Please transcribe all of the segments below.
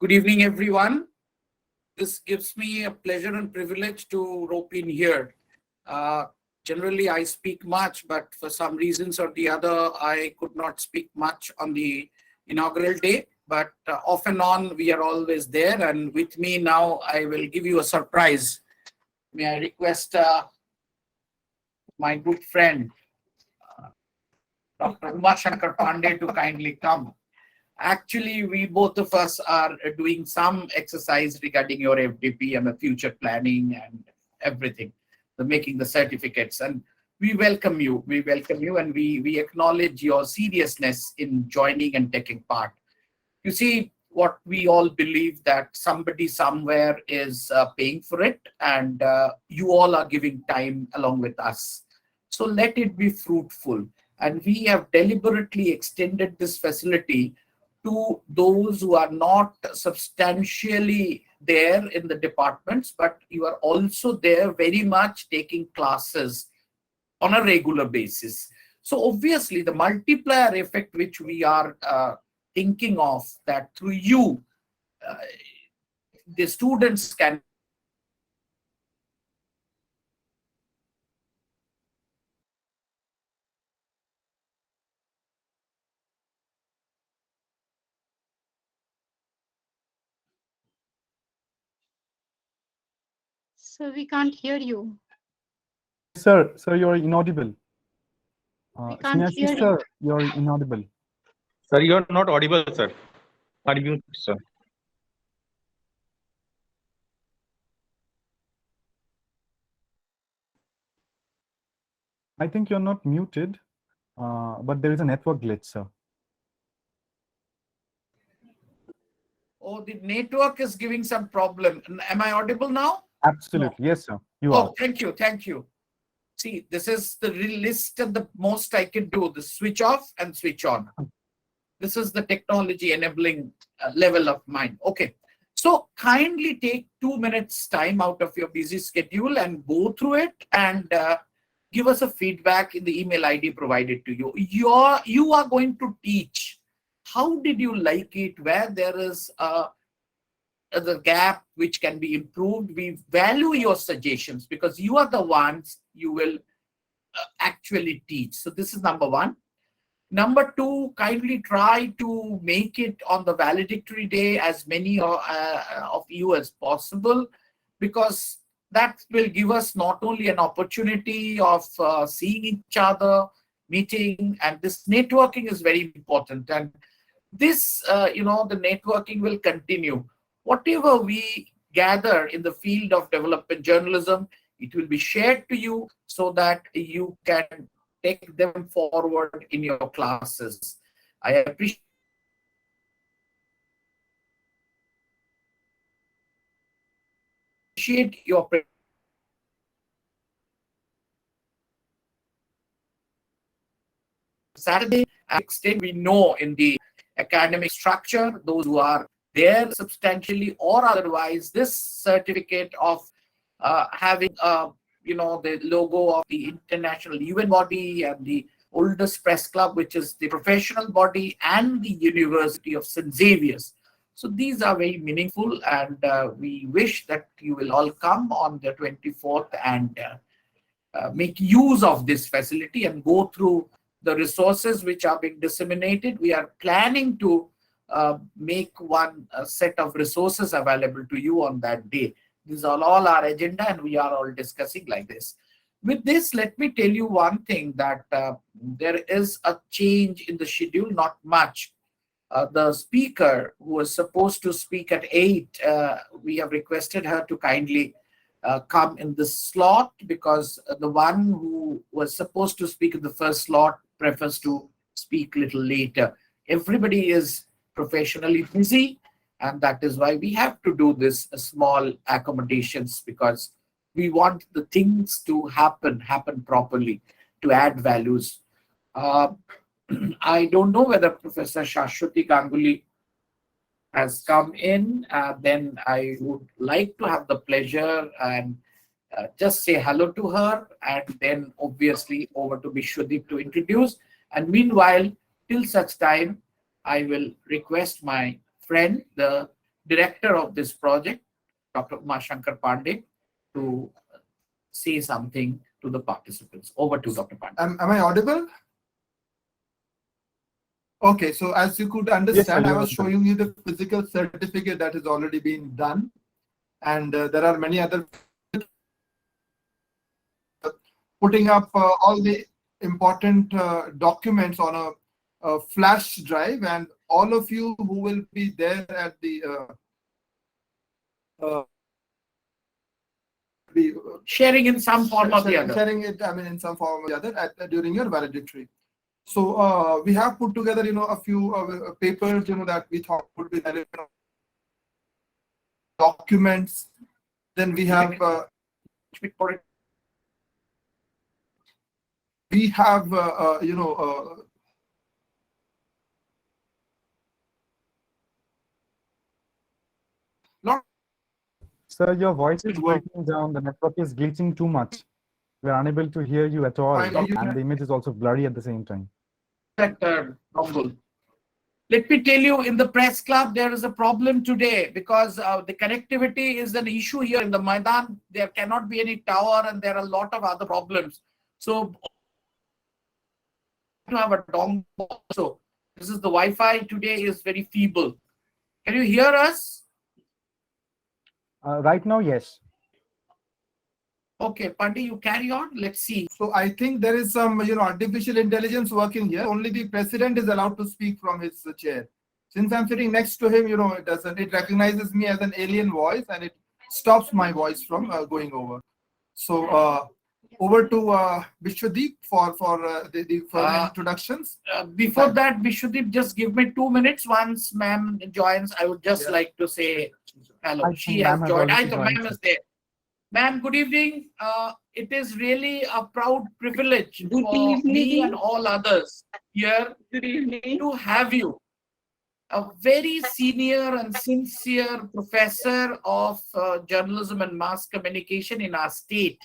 Good evening, everyone. This gives me a pleasure and privilege to rope in here. Generally, I speak much, but for some reasons or the other, I could not speak much on the inaugural day. But off and on, we are always there. And with me now, I will give you a surprise. May I request my good friend, Dr. Umashankar Pandey, to kindly come. Actually, we both of us are doing some exercise regarding your FDP and the future planning and everything, making the certificates. And we welcome you. We welcome you, and we acknowledge your seriousness in joining and taking part. You see, what we all believe that somebody somewhere is paying for it, and you all are giving time along with us. So let it be fruitful. And we have deliberately extended this facility to those who are not substantially there in the departments, but you are also there very much taking classes on a regular basis. So obviously the multiplier effect which we are thinking of, that through you, the students can So we can't hear you. Sir, you're inaudible. We can't hear you. Sir, you're inaudible. Sir, you are not audible, sir. Are you, sir? I think you're not muted, but there is a network glitch, sir. Oh, the network is giving some problem. Am I audible now? Absolutely. No. Yes, sir. You are. Thank you. Thank you. See, this is the list and the most I can do, the switch off and switch on. This is the technology enabling level of mine. Okay. So kindly take 2 minutes time out of your busy schedule and go through it and give us a feedback in the email ID provided to you. You are going to teach. How did you like it? Where there is the gap which can be improved. We value your suggestions because you are the ones you will actually teach. So this is number one. Number two, kindly try to make it on the valedictory day as many of you as possible, because that will give us not only an opportunity of seeing each other, meeting, and this networking is very important. And this, the networking will continue. Whatever we gather in the field of development journalism, it will be shared to you so that you can take them forward in your classes. I appreciate your Saturday. Extent we know in the academic structure, those who are there substantially or otherwise, this certificate of having the logo of the international UN body and the oldest press club, which is the professional body, and the University of St. Xavier's. So these are very meaningful, and we wish that you will all come on the 24th and make use of this facility and go through the resources which are being disseminated. We are planning to make one set of resources available to you on that day. These are all our agenda, and we are all discussing like this. With this, let me tell you one thing, that there is a change in the schedule, not much. The speaker who was supposed to speak at 8, we have requested her to kindly come in this slot, because the one who was supposed to speak in the first slot prefers to speak a little later. Everybody is professionally busy, and that is why we have to do this small accommodations, because we want the things to happen properly, to add values. I don't know whether Professor Saswati Ganguly has come in. Then I would like to have the pleasure and just say hello to her, and then obviously over to Vishwadeep to introduce. And meanwhile, till such time, I will request my friend, the director of this project, Dr. Umashankar Pandey, to say something to the participants. Over to Dr. Pandey. Am I audible? Okay, so as you could understand, Yes, I was showing you the physical certificate that has already been done, and there are many other putting up all the important documents on a flash drive, and all of you who will be there at the sharing in some form or the other. Sharing it, I mean, in some form or the other during your valedictory. So we have put together, a few papers, that we thought would be relevant documents. Then we have Sir, your voice is breaking down. The network is glitching too much. We are unable to hear you at all, and the image is also blurry at the same time. Let me tell you, in the press club, there is a problem today because the connectivity is an issue here in the Maidan. There cannot be any tower, and there are a lot of other problems. So, to have a dongle. So, this is the Wi-Fi today is very feeble. Can you hear us? Right now, yes. Okay, Pandey, you carry on. Let's see. So I think there is some, artificial intelligence working here. Only the president is allowed to speak from his chair. Since I'm sitting next to him, it recognizes me as an alien voice, and it stops my voice from going over. So over to Vishwadeep for the further introductions. Before that, Vishwadeep, just give me 2 minutes. Once ma'am joins, I would just like to say hello. She has joined. I thought ma'am is there. Ma'am, good evening. It is really a proud privilege for me and all others here to have you. A very senior and sincere professor of journalism and mass communication in our state.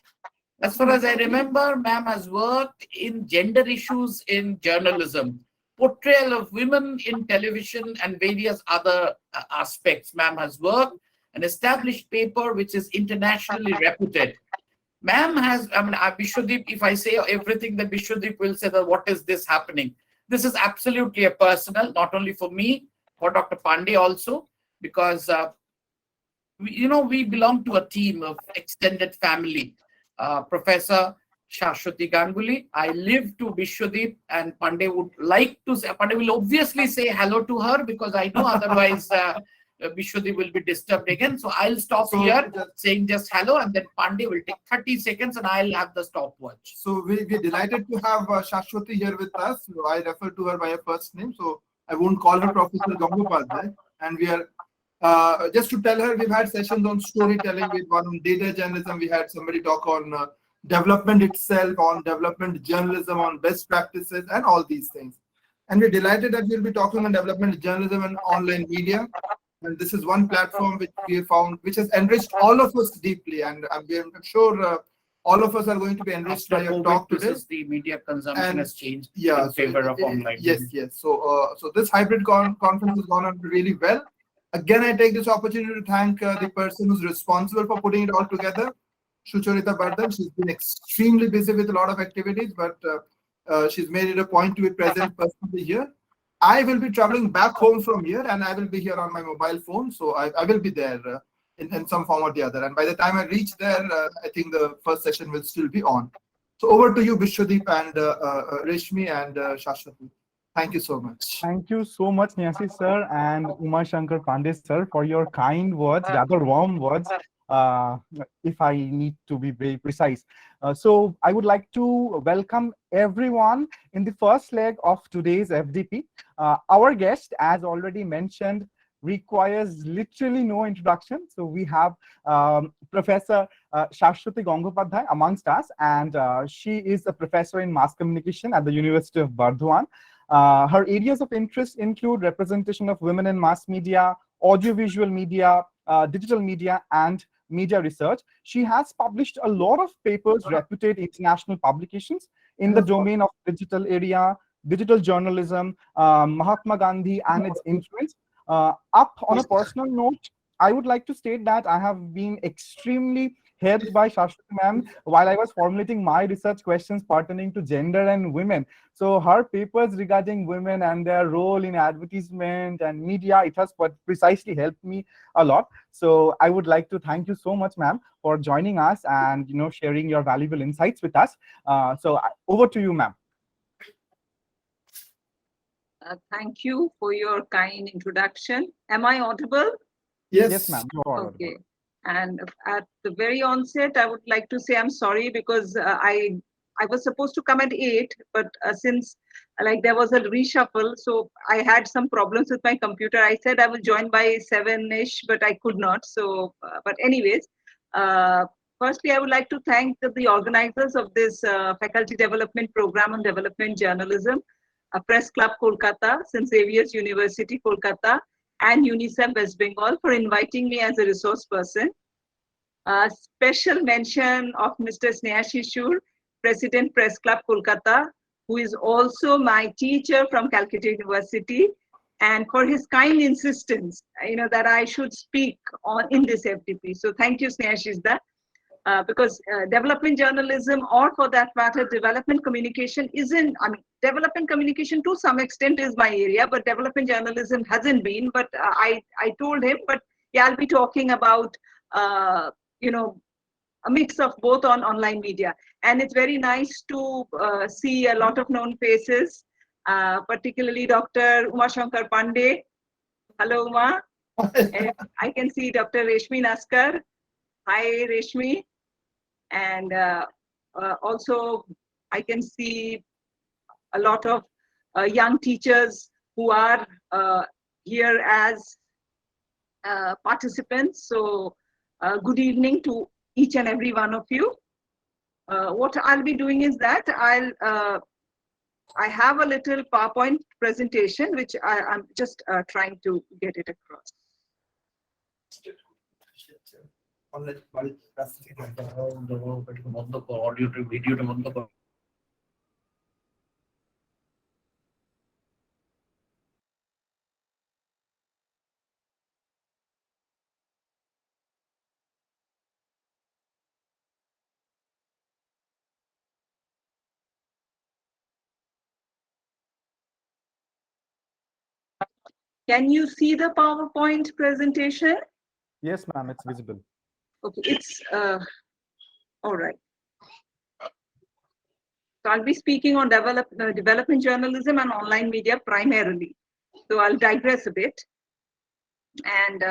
As far as I remember, ma'am has worked in gender issues in journalism, portrayal of women in television, and various other aspects. Ma'am has worked an established paper which is internationally reputed. Ma'am has, Vishwadeep, if I say everything, then Vishwadeep will say that what is this happening? This is absolutely a personal, not only for me, for Dr. Pandey also, because, we belong to a team of extended family. Professor Saswati Gangupadhyay, I live to Vishwadeep, and Pandey would like to say, Pandey will obviously say hello to her because I know otherwise Vishwadeep will be disturbed again. So I'll stop here saying just hello, and then Pandey will take 30 seconds and I'll have the stopwatch. So we're delighted to have Saswati here with us. So I refer to her by her first name, so I won't call her Professor Gangopadhyay. And we are, just to tell her, we've had sessions on storytelling, with one on data journalism. We had somebody talk on development itself, on development journalism, on best practices, and all these things. And we're delighted that we'll be talking on development journalism and online media. And this is one platform which we have found, which has enriched all of us deeply. And I'm sure all of us are going to be enriched by your talk today. The media consumption has changed in favor of online. Yes. So this hybrid conference has gone on really well. Again, I take this opportunity to thank the person who's responsible for putting it all together, Sucharita Burdwan. She's been extremely busy with a lot of activities, but she's made it a point to be present personally here. I will be traveling back home from here, and I will be here on my mobile phone. So I will be there in some form or the other. And by the time I reach there, I think the first session will still be on. So over to you, Vishwadeep and Reshmi and Saswati. Thank you so much. Thank you so much, Nyasi sir and Umashankar Pandey sir, for your kind words, rather warm words, if I need to be very precise. So I would like to welcome everyone in the first leg of today's FDP. Our guest, as already mentioned, requires literally no introduction. So we have Professor Saswati Gangopadhyay amongst us, and she is a professor in mass communication at the University of Burdwan. Her areas of interest include representation of women in mass media, audiovisual media, digital media, and media research. She has published a lot of papers, reputed international publications in the domain of digital area, digital journalism, Mahatma Gandhi and its influence. Up on a personal note, I would like to state that I have been extremely helped by Saswati ma'am while I was formulating my research questions pertaining to gender and women. So her papers regarding women and their role in advertisement and media, it has precisely helped me a lot. So I would like to thank you so much, ma'am, for joining us and sharing your valuable insights with us. Over to you, ma'am. Thank you for your kind introduction. Am I audible? Yes, ma'am. Okay. And at the very onset, I would like to say I'm sorry because I was supposed to come at 8, but since there was a reshuffle, so I had some problems with my computer. I said I will join by 7-ish, but I could not. So, but anyways, firstly, I would like to thank the organizers of this faculty development program on development journalism, Press Club Kolkata St. Xavier's University, Kolkata, and Unicef West Bengal for inviting me as a resource person. A special mention of Mr. Snehashishur, President Press Club Kolkata, who is also my teacher from Calcutta University, and for his kind insistence, that I should speak in this FDP. So thank you, Snehashishda. Because development journalism, or for that matter, development communication development communication to some extent is my area, but development journalism hasn't been. But I told him, but yeah, I'll be talking about, a mix of both on online media. And it's very nice to see a lot of known faces, particularly Dr. Uma Shankar Pandey. Hello, Uma. I can see Dr. Reshmi Naskar. Hi, Reshmi. And also I can see a lot of young teachers who are here as participants. So good evening to each and every one of you. What I'll be doing is that I have a little PowerPoint presentation which I'm just trying to get it across. Can you see the PowerPoint presentation? Yes, ma'am, it's visible. Okay, it's all right. So I'll be speaking on development journalism and online media primarily. So I'll digress a bit. And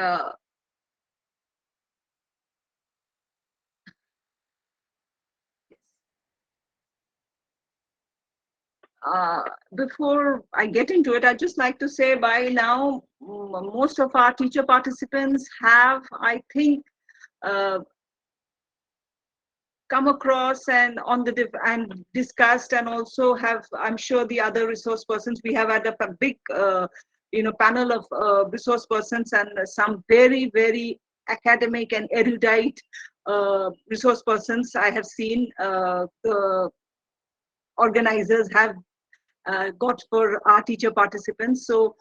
before I get into it, I'd just like to say by now, most of our teacher participants have, I think, come across and and discussed, and also have, I'm sure, the other resource persons. We have had a big panel of resource persons, and some very, very academic and erudite resource persons I have seen the organizers have got for our teacher participants. So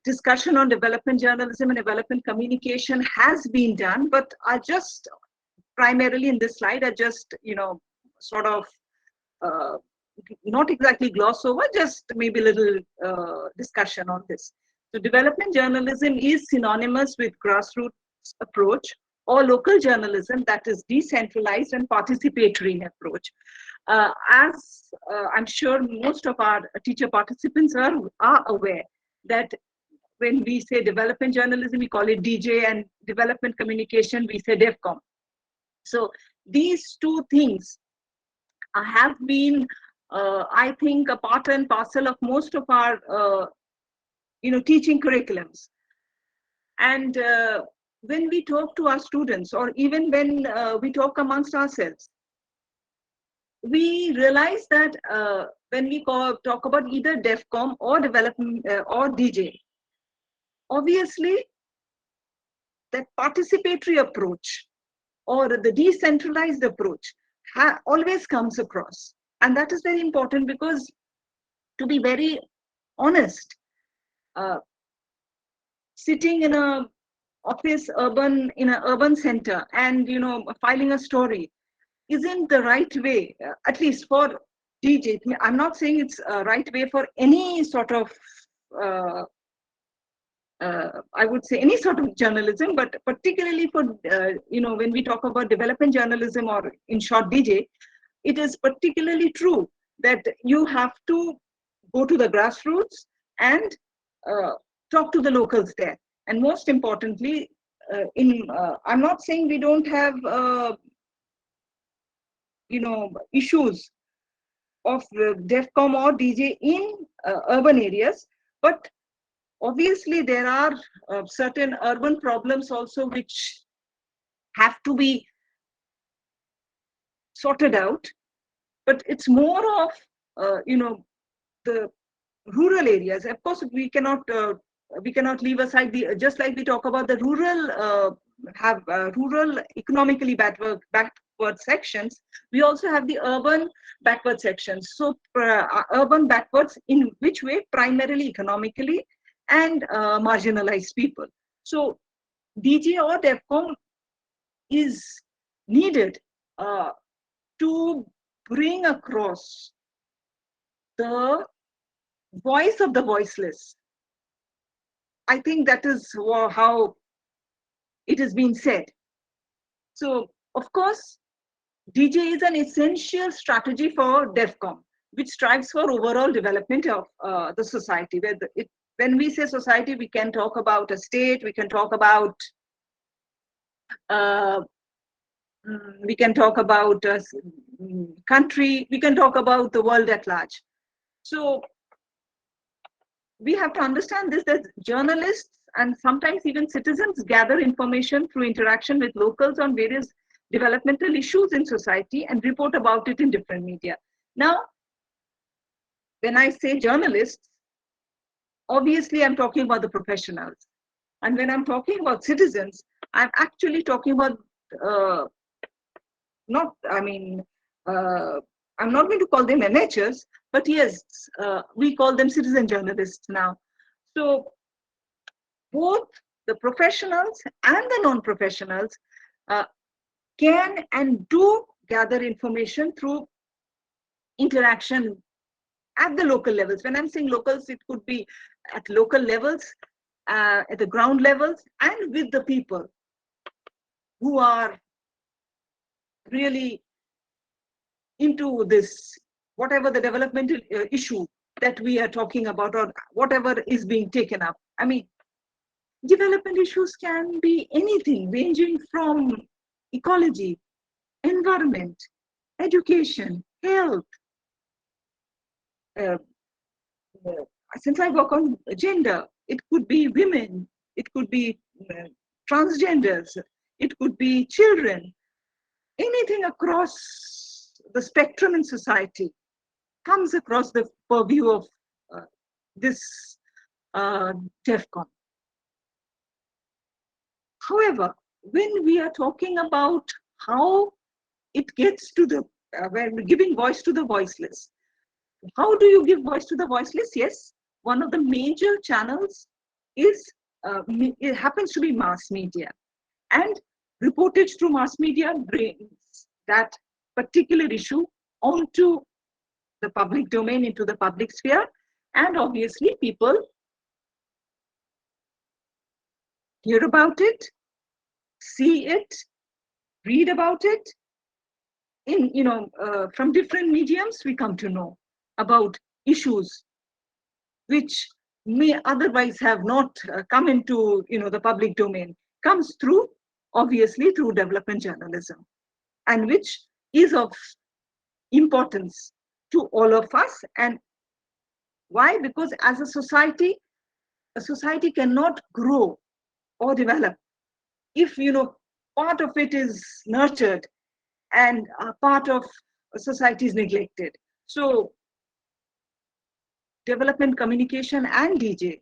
discussion on development journalism and development communication has been done, but I just primarily in this slide, I just, sort of not exactly gloss over, just maybe a little discussion on this. So development journalism is synonymous with grassroots approach or local journalism that is decentralized and participatory in approach. As I'm sure most of our teacher participants are aware that when we say development journalism, we call it DJ, and development communication, we say DevCom. So these two things have been, I think, a part and parcel of most of our, teaching curriculums. And when we talk to our students, or even when we talk amongst ourselves, we realize that when we talk about either DevCom or development or DJ, obviously that participatory approach or the decentralized approach always comes across. And that is very important because, to be very honest, sitting in a office in an urban center and filing a story isn't the right way, at least for DJ. I'm not saying it's a right way for any sort of I would say any sort of journalism, but particularly for when we talk about development journalism, or in short DJ, it is particularly true that you have to go to the grassroots and talk to the locals there. And most importantly, I'm not saying we don't have issues of DEFCOM or DJ in urban areas, but obviously there are certain urban problems also which have to be sorted out. But it's more of the rural areas. Of course, we cannot leave aside just like we talk about the rural rural economically backward sections. We also have the urban backward sections. So urban backwards in which way? Primarily economically and marginalized people. So DJ or DEFCOM is needed to bring across the voice of the voiceless. I think that is how it has been said. So, of course, DJ is an essential strategy for DEFCOM, which strives for overall development of the society. When we say society, we can talk about a state, we can talk about a country, we can talk about the world at large. So we have to understand this, that journalists and sometimes even citizens gather information through interaction with locals on various developmental issues in society and report about it in different media. Now, when I say journalists, obviously I'm talking about the professionals. And when I'm talking about citizens, I'm actually talking about I'm not going to call them amateurs, but yes, we call them citizen journalists now. So both the professionals and the non-professionals can and do gather information through interaction at the local levels. When I'm saying locals, it could be at local levels, at the ground levels, and with the people who are really into this, whatever the developmental issue that we are talking about, or whatever is being taken up. I mean, development issues can be anything, ranging from ecology, environment, education, health. Since I work on gender, it could be women, it could be transgenders, it could be children. Anything across the spectrum in society comes across the purview of this DEFCON. However, when we are talking about how it gets to the, when we're giving voice to the voiceless, how do you give voice to the voiceless? Yes, one of the major channels is, it happens to be mass media. And reportage through mass media brings that particular issue onto the public domain, into the public sphere, and obviously people hear about it, see it, read about it. In from different mediums, we come to know about issues which may otherwise have not come into the public domain. Comes through, obviously, through development journalism, and which is of importance to all of us. And why? Because as a society cannot grow or develop if part of it is nurtured and a part of society is neglected. So development communication and DJ,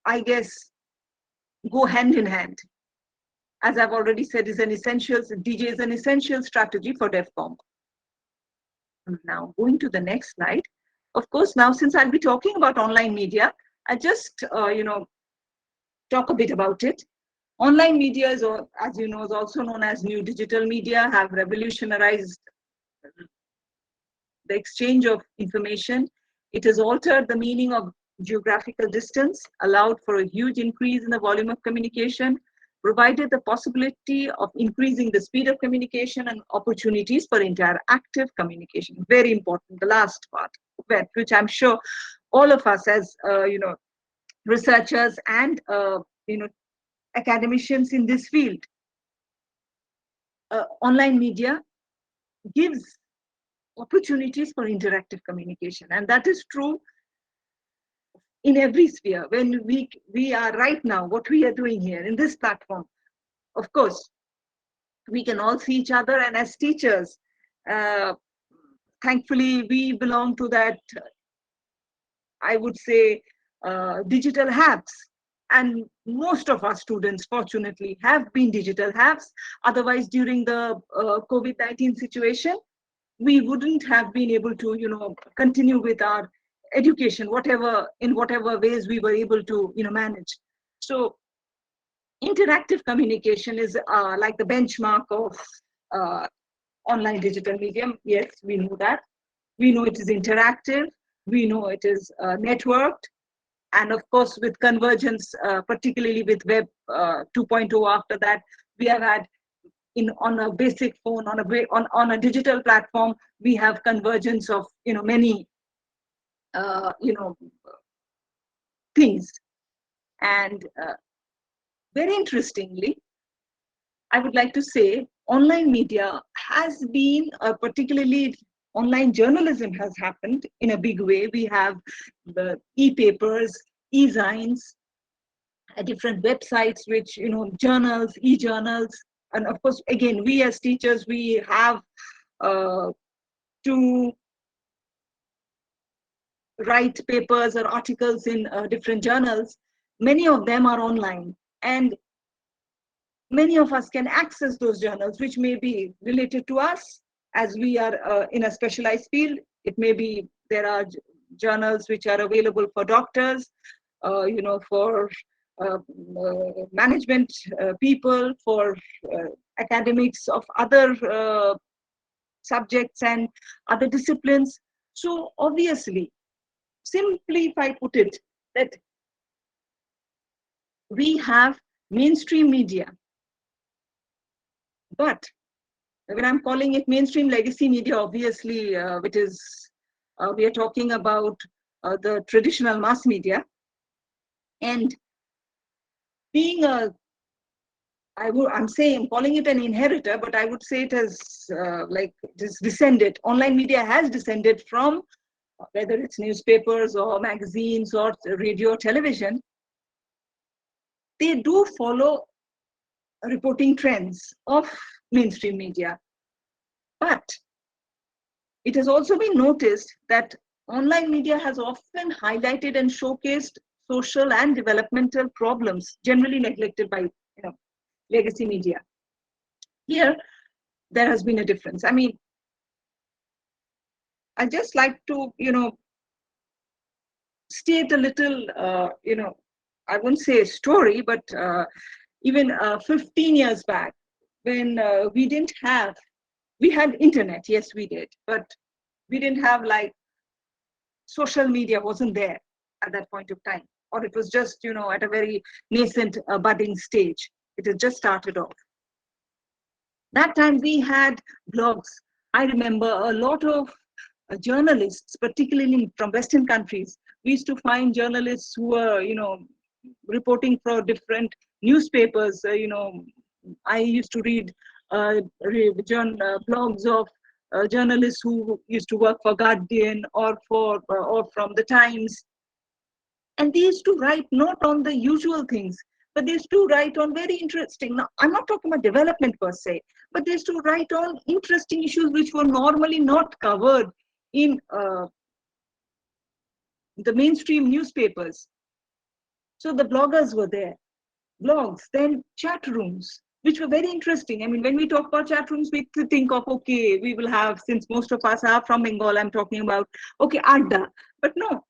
I guess, go hand in hand. As I've already said, DJ is an essential strategy for DEFCOM. Now, going to the next slide. Of course, now since I'll be talking about online media, I just, talk a bit about it. Online media is, as you know, is also known as new digital media, have revolutionized the exchange of information. It has altered the meaning of geographical distance, allowed for a huge increase in the volume of communication, provided the possibility of increasing the speed of communication and opportunities for interactive communication. Very important, the last part, which I'm sure all of us as, researchers and, academicians in this field, online media gives opportunities for interactive communication. And that is true in every sphere. When we are right now, what we are doing here in this platform, of course, we can all see each other. And as teachers, thankfully, we belong to that, I would say, digital hubs. And most of our students, fortunately, have been digital hubs. Otherwise, during the COVID-19 situation, we wouldn't have been able to, continue with our education, in whatever ways we were able to, manage. So interactive communication is like the benchmark of online digital medium. Yes, we know that. We know it is interactive. We know it is networked. And of course, with convergence, particularly with Web 2.0 after that, we have had on a basic phone, on a digital platform, we have convergence of many things. And very interestingly, I would like to say online media has been, particularly online journalism has happened in a big way. We have the e-papers, e-zines, different websites, which, journals, e-journals. And of course, again, we as teachers, we have to write papers or articles in different journals. Many of them are online. And many of us can access those journals, which may be related to us as we are in a specialized field. It may be there are journals which are available for doctors, for management people, for academics of other subjects and other disciplines. So obviously, simply if I put it, that we have mainstream media. But when I'm calling it mainstream legacy media, obviously, which is, we are talking about the traditional mass media. And being I'm calling it an inheritor, but I would say it has it is descended. Online media has descended from, whether it's newspapers or magazines or radio or television. They do follow reporting trends of mainstream media. But it has also been noticed that online media has often highlighted and showcased social and developmental problems generally neglected by legacy media. Here, there has been a difference. I mean, I just like to, state a little, I wouldn't say a story, but even 15 years back, when we had internet, yes, we did, but we didn't have social media wasn't there at that point of time, or it was just, at a very nascent budding stage. It had just started off. That time we had blogs. I remember a lot of journalists, particularly from Western countries. We used to find journalists who were, reporting for different newspapers. I used to read blogs of journalists who used to work for Guardian or from the Times. And they used to write not on the usual things, but they used to write on very interesting. Now, I'm not talking about development per se, but they used to write on interesting issues which were normally not covered in the mainstream newspapers. So the bloggers were there. Blogs, then chat rooms, which were very interesting. I mean, when we talk about chat rooms, we think of, okay, we will have, since most of us are from Bengal, I'm talking about, okay, Adda. But no,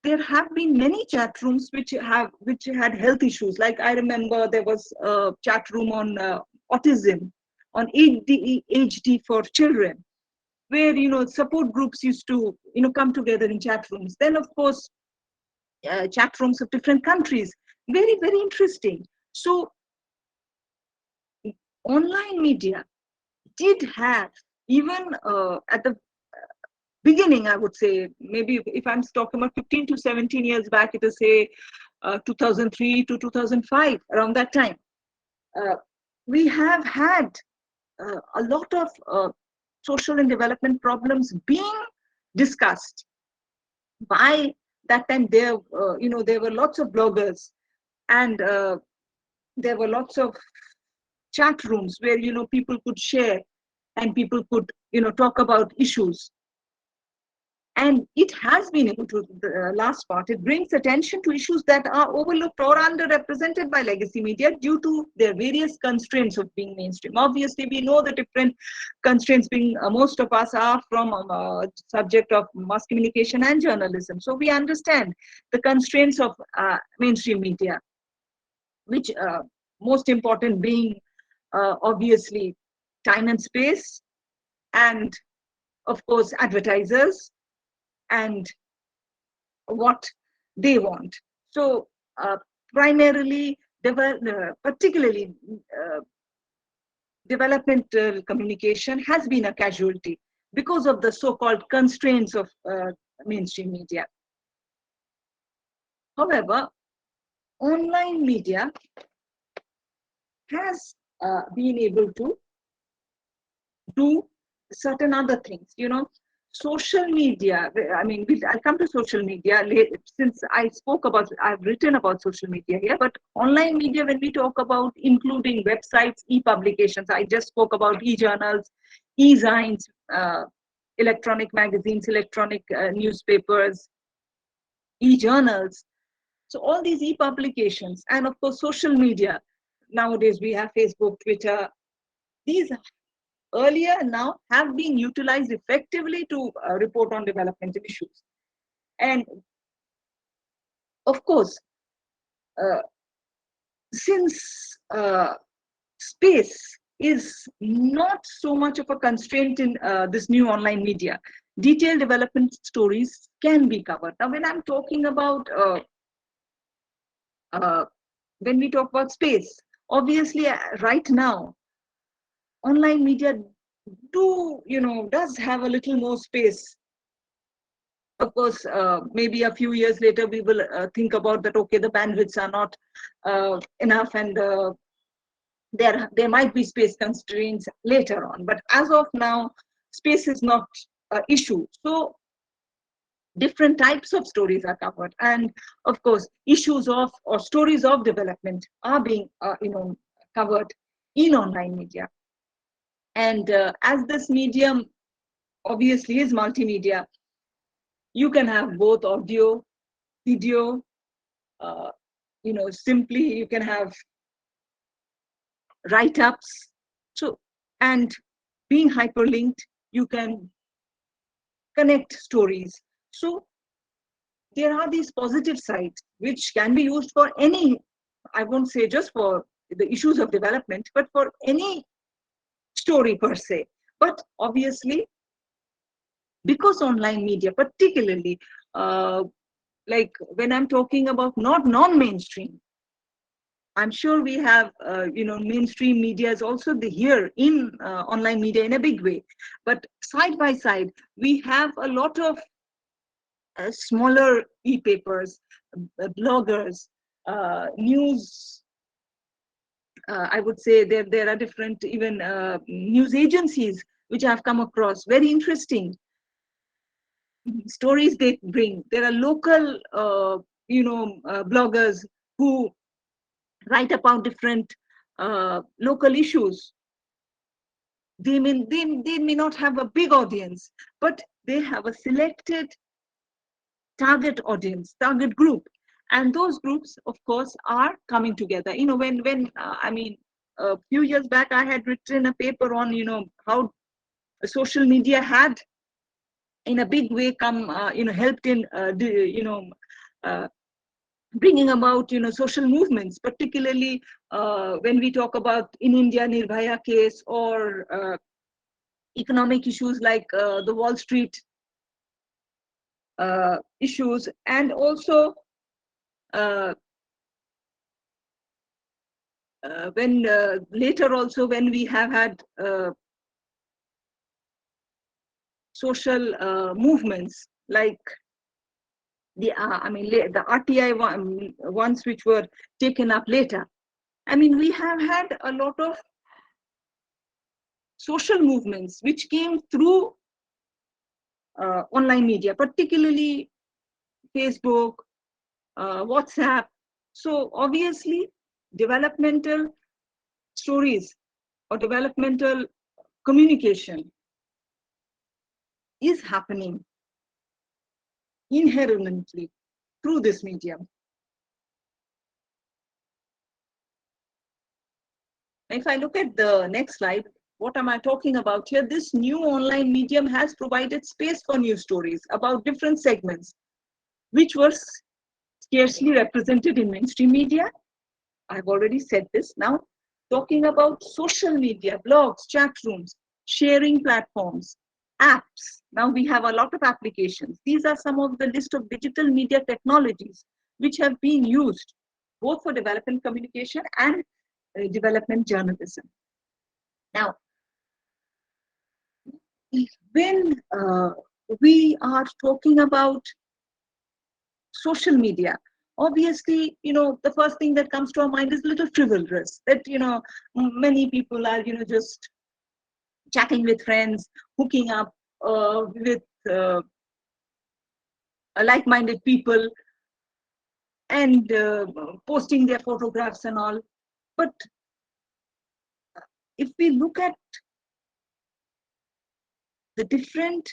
there have been many chat rooms which had health issues. Like I remember there was a chat room on autism, on ADHD for children, where support groups used to come together in chat rooms. Then of course chat rooms of different countries, very, very interesting. So online media did have, even at the beginning, I would say, maybe if I'm talking about 15 to 17 years back, it is say 2003 to 2005, around that time, we have had a lot of social and development problems being discussed. By that time, there were lots of bloggers, and there were lots of chat rooms where people could share and people could talk about issues. And it has been able to, the last part, it brings attention to issues that are overlooked or underrepresented by legacy media due to their various constraints of being mainstream. Obviously, we know the different constraints being, most of us are from subject of mass communication and journalism. So we understand the constraints of mainstream media, which most important being obviously time and space, and of course advertisers, and what they want. So primarily, particularly developmental communication has been a casualty because of the so-called constraints of mainstream media. However, online media has been able to do certain other things. Social media, I mean, I'll come to social media since I've written about social media here, but online media, when we talk about including websites, e-publications, I just spoke about e-journals, e-zines, electronic magazines, electronic newspapers, e-journals. So all these e-publications, and of course, social media. Nowadays, we have Facebook, Twitter. These earlier and now have been utilized effectively to report on developmental issues. And of course, since space is not so much of a constraint in this new online media, detailed development stories can be covered. Now, when I'm talking about, when we talk about space, obviously right now, online media does have a little more space. Of course, maybe a few years later, we will think about that, okay, the bandwidths are not enough, and there might be space constraints later on. But as of now, space is not an issue. So different types of stories are covered. And of course, issues of or stories of development are being covered in online media. And as this medium obviously is multimedia, you can have both audio, video, simply you can have write-ups. So, and being hyperlinked, you can connect stories. So there are these positive sides which can be used for any, I won't say just for the issues of development, but for any story per se. But obviously, because online media, particularly like when I'm talking about not non-mainstream, I'm sure we have mainstream media is also here in online media in a big way, but side by side we have a lot of smaller e-papers, bloggers, news. I would say there are different even news agencies which I've come across, very interesting stories they bring. There are local bloggers who write about different local issues. They may not have a big audience, but they have a selected target audience, target group, and those groups, of course, are coming together. When I mean, a few years back, I had written a paper on how social media had, in a big way, come helped in bringing about, social movements, particularly when we talk about in India, Nirbhaya case, or economic issues like the Wall Street issues, and also when later also when we have had social movements like the the RTI ones which were taken up later. I mean, we have had a lot of social movements which came through online media, particularly Facebook, WhatsApp. So obviously, developmental stories or developmental communication is happening inherently through this medium. If I look at the next slide, what am I talking about here? This new online medium has provided space for news stories about different segments, which were scarcely represented in mainstream media. I've already said this. Now, talking about social media, blogs, chat rooms, sharing platforms, apps. Now we have a lot of applications. These are some of the list of digital media technologies which have been used both for development communication and development journalism. Now, when we are talking about social media, obviously, the first thing that comes to our mind is a little frivolous, that, many people are, just chatting with friends, hooking up with like-minded people, and posting their photographs and all. But if we look at the different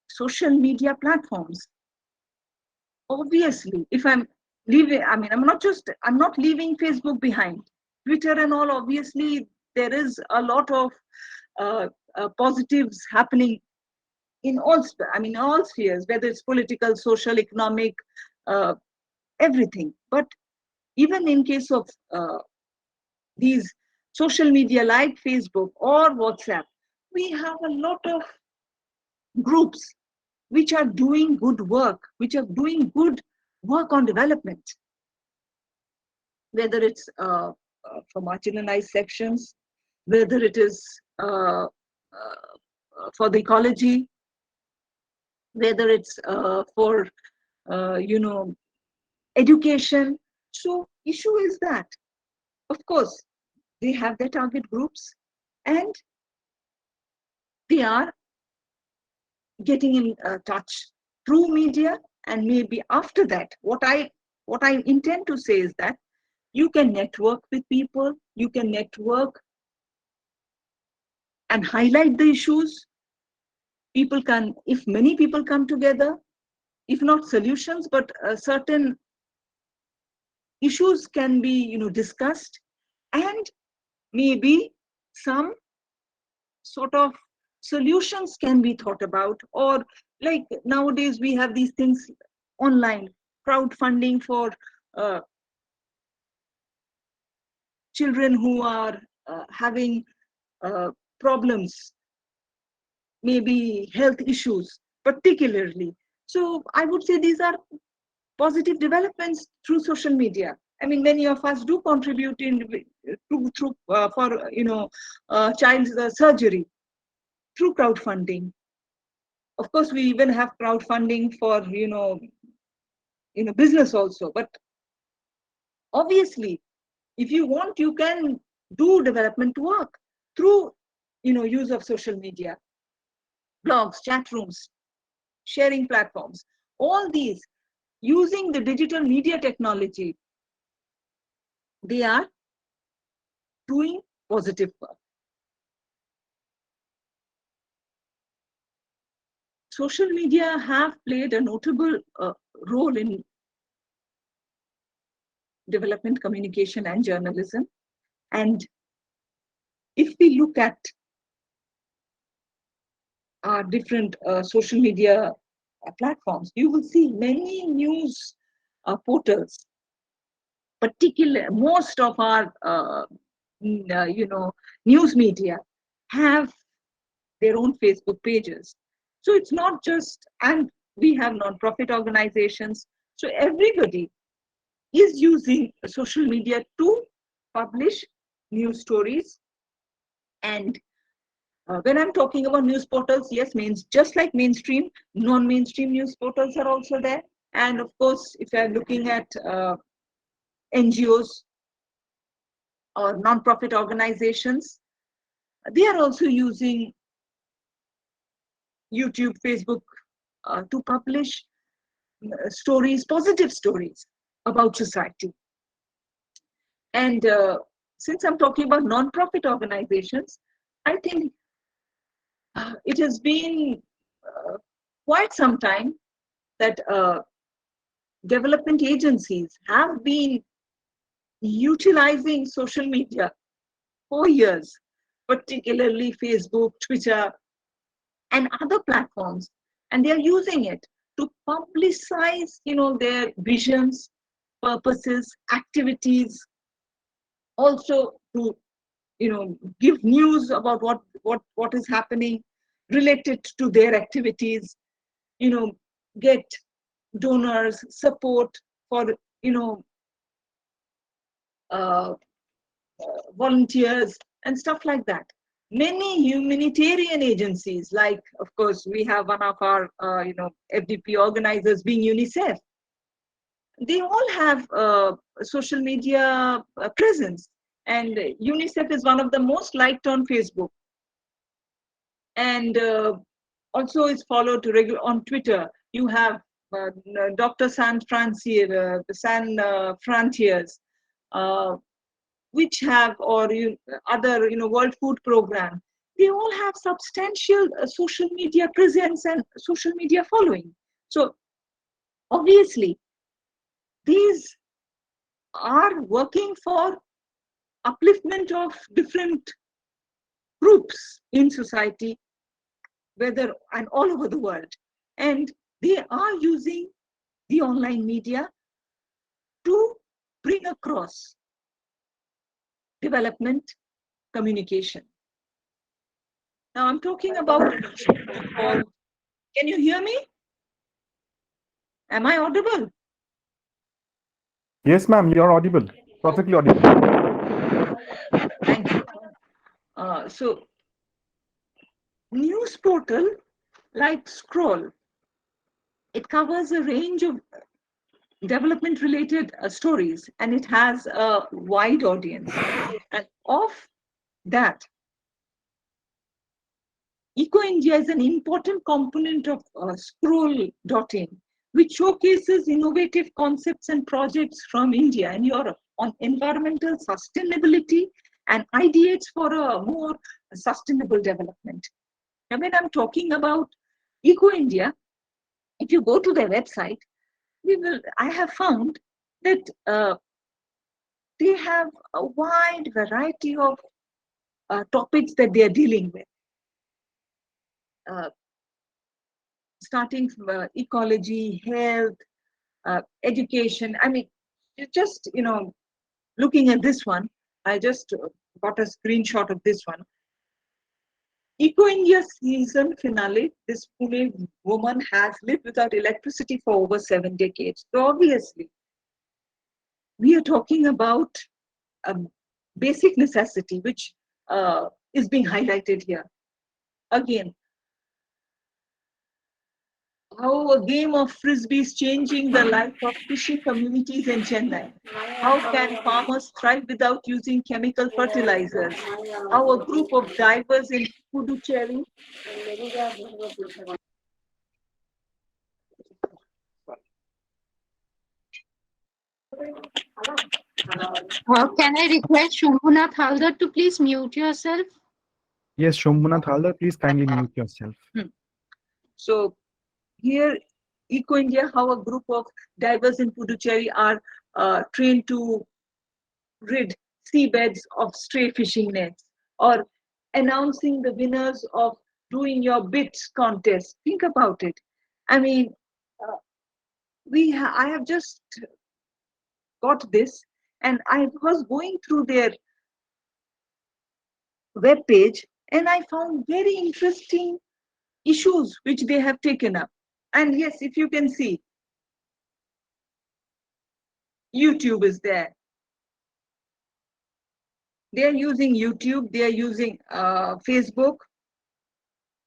social media platforms, obviously, if I'm leaving, I'm not leaving Facebook behind. Twitter and all, obviously, there is a lot of positives happening in all spheres, whether it's political, social, economic, everything. But even in case of these social media like Facebook or WhatsApp, we have a lot of groups which are doing good work, on development, whether it's for marginalized sections, whether it is for the ecology, whether it's for education. So issue is that, of course, they have their target groups and they are getting in touch through media. And maybe after that, what I intend to say is that you can network with people, you can network and highlight the issues. People can, if many people come together, if not solutions, but certain issues can be, discussed, and maybe some sort of solutions can be thought about. Or like nowadays we have these things online, crowdfunding for children who are having problems, maybe health issues particularly. So I would say these are positive developments through social media. I mean, many of us do contribute for child surgery through crowdfunding. Of course, we even have crowdfunding for business also. But obviously, if you want, you can do development work through use of social media, blogs, chat rooms, sharing platforms. All these, using the digital media technology, they are doing positive work. Social media have played a notable role in development communication and journalism. And if we look at our different social media platforms, you will see many news portals. Most of our news media have their own Facebook pages. So it's not just, and we have non-profit organizations. So everybody is using social media to publish news stories. And when I'm talking about news portals, yes, just like mainstream, non-mainstream news portals are also there. And of course, if you're looking at NGOs or non-profit organizations, they are also using YouTube, Facebook to publish stories, positive stories about society. And since I'm talking about non-profit organizations, I think it has been quite some time that development agencies have been utilizing social media for years, particularly Facebook, Twitter, and other platforms, and they are using it to publicize, their visions, purposes, activities, also to, give news about what is happening related to their activities, get donors, support for, volunteers and stuff like that. Many humanitarian agencies, like, of course, we have one of our, FDP organizers being Unicef. They all have social media presence, and Unicef is one of the most liked on Facebook, and also is followed on Twitter. You have Dr. San Frontiers, which have, or other, World Food Program. They all have substantial social media presence and social media following. So obviously, these are working for upliftment of different groups in society, whether and all over the world. And they are using the online media to bring across development communication. Now I'm talking about, can you hear me? Am I audible? Yes, ma'am, you're audible, perfectly audible. Thank you. So news portal like Scroll, it covers a range of development related stories, and it has a wide audience. And of that, Eco India is an important component of Scroll.in, which showcases innovative concepts and projects from India and Europe on environmental sustainability and ideates for a more sustainable development. And when I'm talking about Eco India, if you go to their website, I have found that they have a wide variety of topics that they are dealing with. Starting from ecology, health, education. I mean, just, looking at this one, I just got a screenshot of this one. Eco India season finale, this Pune woman has lived without electricity for over 7 decades. So obviously, we are talking about a basic necessity, which is being highlighted here. Again, how a game of frisbee is changing the life of fishing communities in Chennai. How can farmers thrive without using chemical fertilizers? How a group of divers in Puducherry Can I request Shambhunath Haldar to please mute yourself? Yes, Shambhunath Haldar, please kindly mute yourself. So here, Eco India, how a group of divers in Puducherry are trained to rid seabeds of stray fishing nets, or announcing the winners of Doing Your Bits contest. Think about it. I mean, I have just got this, and I was going through their web page, and I found very interesting issues which they have taken up. And yes, if you can see, YouTube is there. They are using YouTube, they are using Facebook.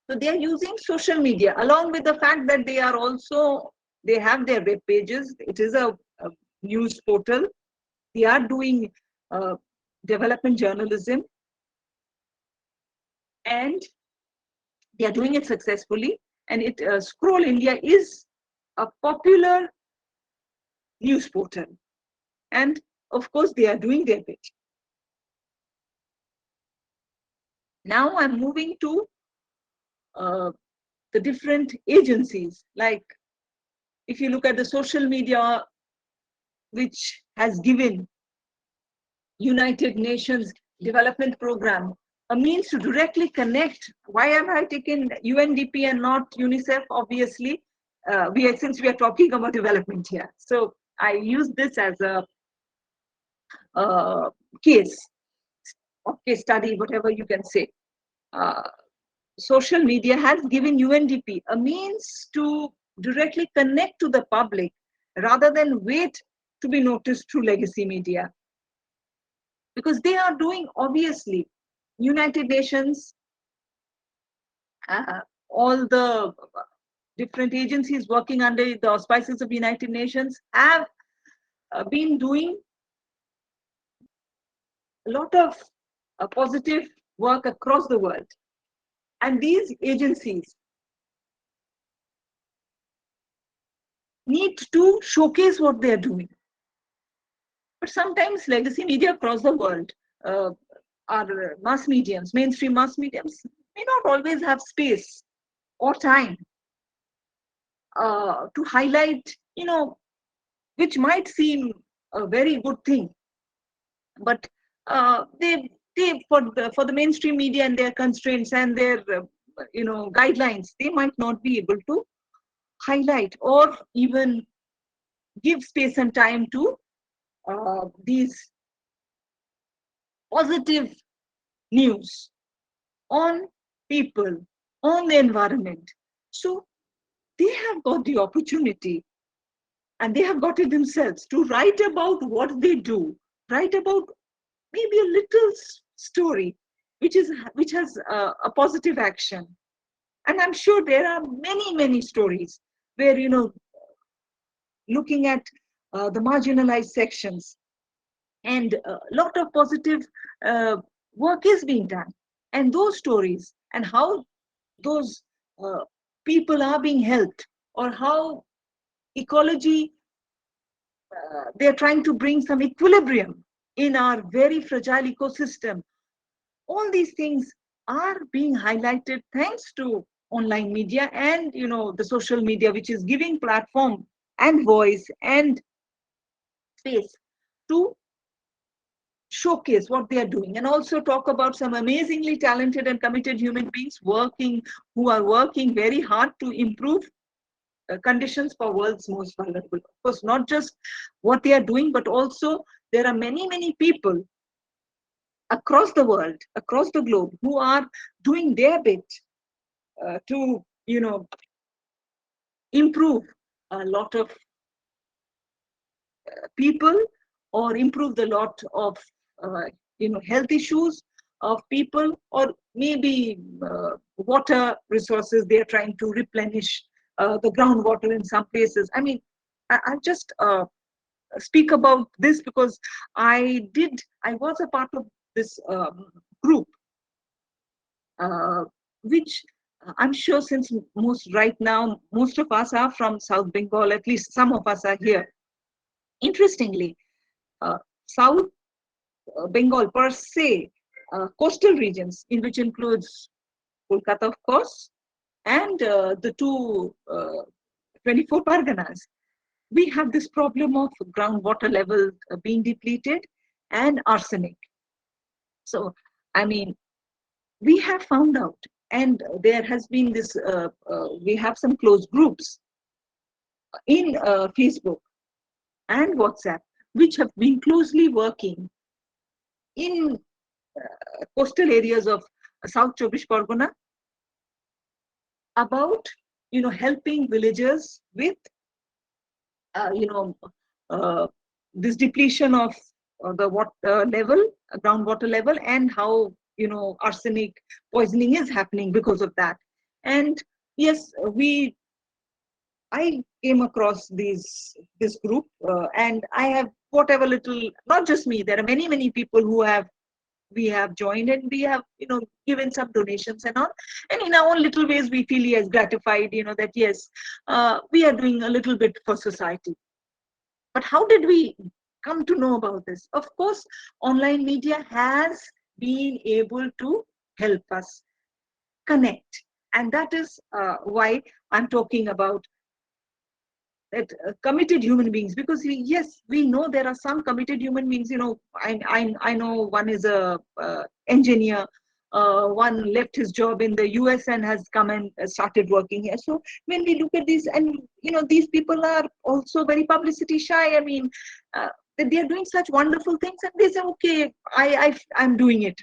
So they are using social media, along with the fact that they are also, they have their web pages. It is a news portal. They are doing development journalism, and they are doing it successfully. And Scroll India is a popular news portal. And of course, they are doing their bit. Now I'm moving to the different agencies. Like, if you look at the social media, which has given United Nations Development Program a means to directly connect. Why have I taken UNDP and not Unicef? Obviously, since we are talking about development here. So I use this as a case study, whatever you can say. Social media has given UNDP a means to directly connect to the public rather than wait to be noticed through legacy media. Because they are doing, obviously, United Nations, all the different agencies working under the auspices of United Nations have been doing a lot of positive work across the world. And these agencies need to showcase what they're doing. But sometimes legacy media across the world, our mass mediums, mainstream mass mediums, may not always have space or time to highlight, which might seem a very good thing, but they for the mainstream media and their constraints and their guidelines, they might not be able to highlight or even give space and time to these positive news on people, on the environment. So they have got the opportunity, and they have got it themselves, to write about what they do, write about maybe a little story which has a positive action. And I'm sure there are many stories where, looking at the marginalized sections, and a lot of positive work is being done. And those stories and how those people are being helped, or how ecology, they're trying to bring some equilibrium in our very fragile ecosystem. All these things are being highlighted thanks to online media and the social media, which is giving platform and voice and space to showcase what they are doing, and also talk about some amazingly talented and committed human beings who are working very hard to improve conditions for world's most vulnerable. Of course, not just what they are doing, but also there are many people across the world, across the globe, who are doing their bit to improve a lot of people, or improve the lot of health issues of people, or maybe water resources. They are trying to replenish the groundwater in some places. I mean, I'll just speak about this because I was a part of this group, which I'm sure, since right now most of us are from South Bengal, at least some of us are here. Interestingly, South Bengal per se, coastal regions, in which includes Kolkata, of course, and the two 24 Parganas, we have this problem of groundwater level being depleted and arsenic. So, I mean, we have found out, and there has been this, we have some closed groups in Facebook and WhatsApp, which have been closely working in coastal areas of South Chobbish Pargona about, helping villagers with, this depletion of the water level, groundwater level, and how, arsenic poisoning is happening because of that. And yes, I came across this group, and I have whatever little, not just me, there are many people who we have joined, and we have, given some donations and all. And in our own little ways, we feel yes, gratified, that yes, we are doing a little bit for society. But how did we come to know about this? Of course, online media has been able to help us connect. And that is why I'm talking about that committed human beings, because yes, we know there are some committed human beings. I know one is a engineer, one left his job in the US and has come and started working here. So when we look at this, and these people are also very publicity shy. I mean, they are doing such wonderful things, and they say, okay, I'm doing it.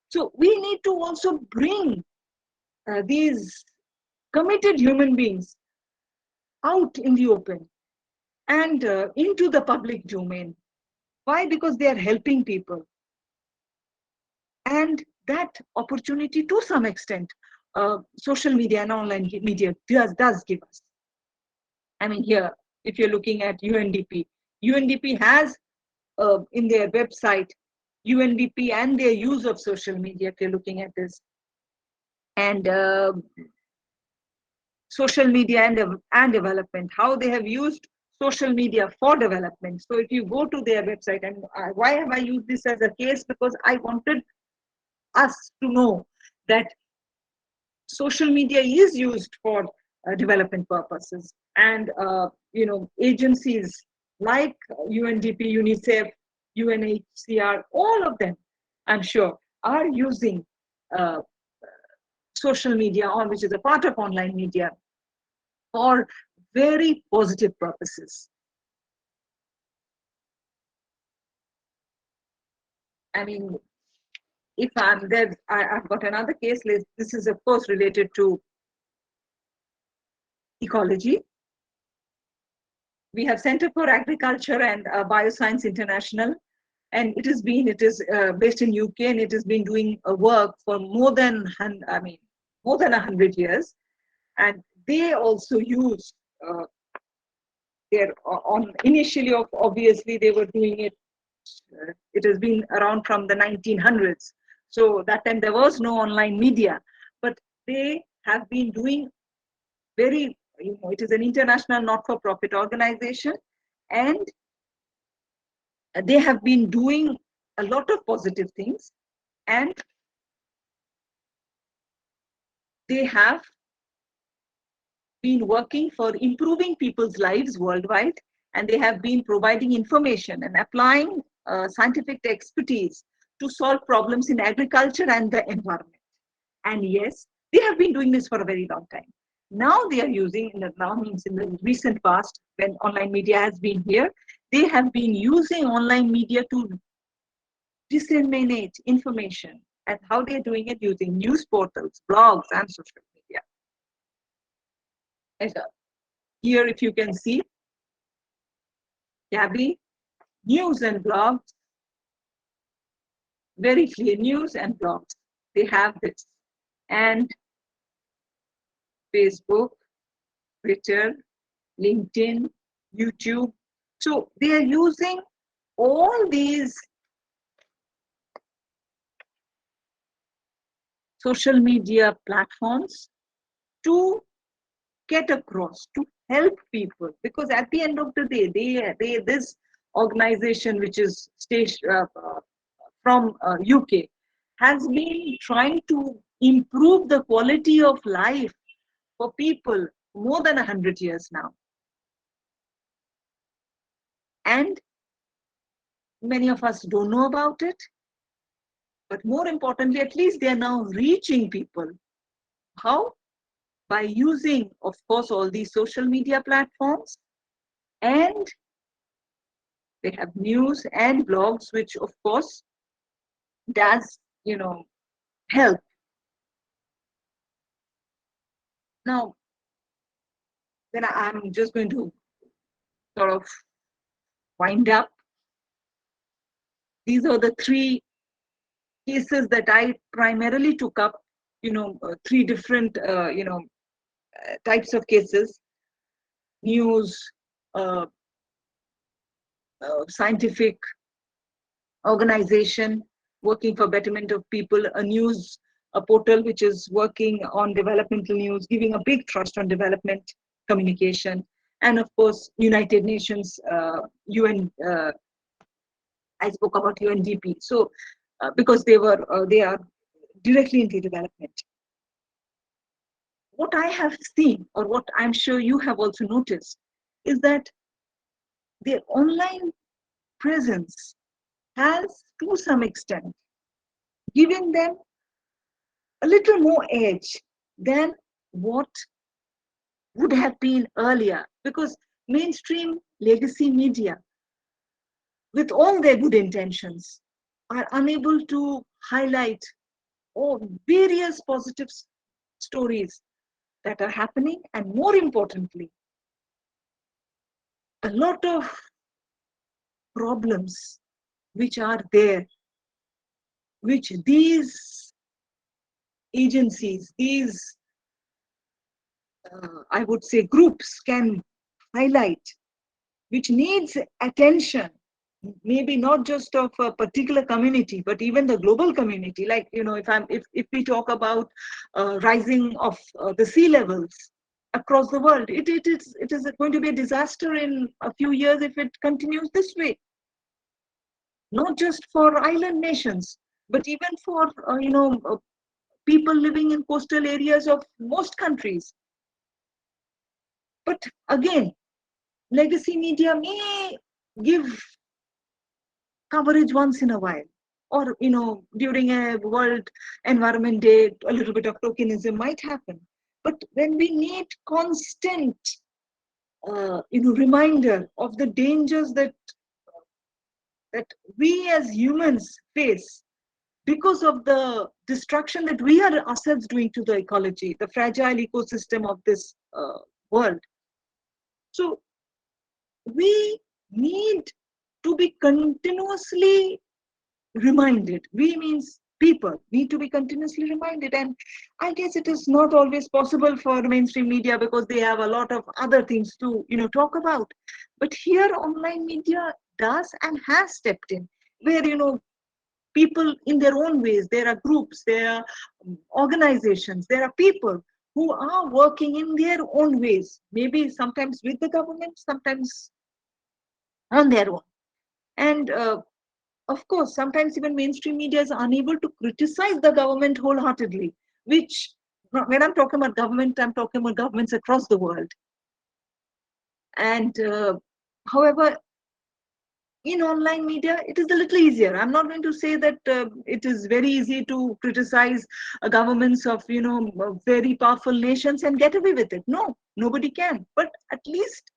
So we need to also bring these committed human beings out in the open and into the public domain. Why? Because they are helping people. And that opportunity, to some extent, social media and online media does give us. I mean, here, if you're looking at UNDP has in their website, UNDP and their use of social media, if you're looking at this. And social media and development, how they have used social media for development. So if you go to their website, and why have I used this as a case? Because I wanted us to know that social media is used for development purposes. And, agencies like UNDP, Unicef, UNHCR, all of them, I'm sure, are using social media, which is a part of online media, for very positive purposes. I mean, if I'm there, I've got another case list. This is, of course, related to ecology. We have Center for Agriculture and Bioscience International, and it is based in UK, and it has been doing a work for more than 100 years. And they also use initially, obviously, they were doing it. It has been around from the 1900s. So that time there was no online media, but they have been doing it is an international not-for-profit organization, and they have been doing a lot of positive things, and they have been working for improving people's lives worldwide, and they have been providing information and applying scientific expertise to solve problems in agriculture and the environment. And yes, they have been doing this for a very long time. Now they are using, in the recent past, when online media has been here, they have been using online media to disseminate information. And how they are doing it? Using news portals, blogs, and social media. And here, if you can see, Gabby, news and blogs, very clear news and blogs. They have this. And Facebook, Twitter, LinkedIn, YouTube. So they are using all these social media platforms to get across, to help people. Because at the end of the day, this organization, which is from UK, has been trying to improve the quality of life for people more than 100 years now. And many of us don't know about it. But more importantly, at least they are now reaching people. How? by using, of course, all these social media platforms, and they have news and blogs, which of course does, help. Now, then I'm just going to sort of wind up. These are the three cases that I primarily took up, three different, types of cases: news, uh, scientific organization working for betterment of people, a portal which is working on developmental news, giving a big thrust on development communication, and of course, United Nations, UN. I spoke about UNDP. So, because they are directly into development. What I have seen, or what I'm sure you have also noticed, is that their online presence has, to some extent, given them a little more edge than what would have been earlier, because mainstream legacy media, with all their good intentions, are unable to highlight various positive stories that are happening, and more importantly, a lot of problems which are there, which these agencies, these I would say groups can highlight, which needs attention, maybe not just of a particular community, but even the global community. Like, if we talk about rising of the sea levels across the world, it is going to be a disaster in a few years if it continues this way. Not just for island nations, but even for people living in coastal areas of most countries. But again, legacy media may give coverage once in a while, or during a World Environment Day, a little bit of tokenism might happen. But when we need constant reminder of the dangers that we as humans face because of the destruction that we are ourselves doing to the ecology, the fragile ecosystem of this world. So we need to be continuously reminded. We means people need to be continuously reminded. And I guess it is not always possible for mainstream media because they have a lot of other things to talk about. But here online media does and has stepped in, where people in their own ways, there are groups, there are organizations, there are people who are working in their own ways, maybe sometimes with the government, sometimes on their own. And of course, sometimes even mainstream media is unable to criticize the government wholeheartedly, which, when I'm talking about government, I'm talking about governments across the world. And however, in online media, it is a little easier. I'm not going to say that it is very easy to criticize governments of, very powerful nations and get away with it. No, nobody can. But at least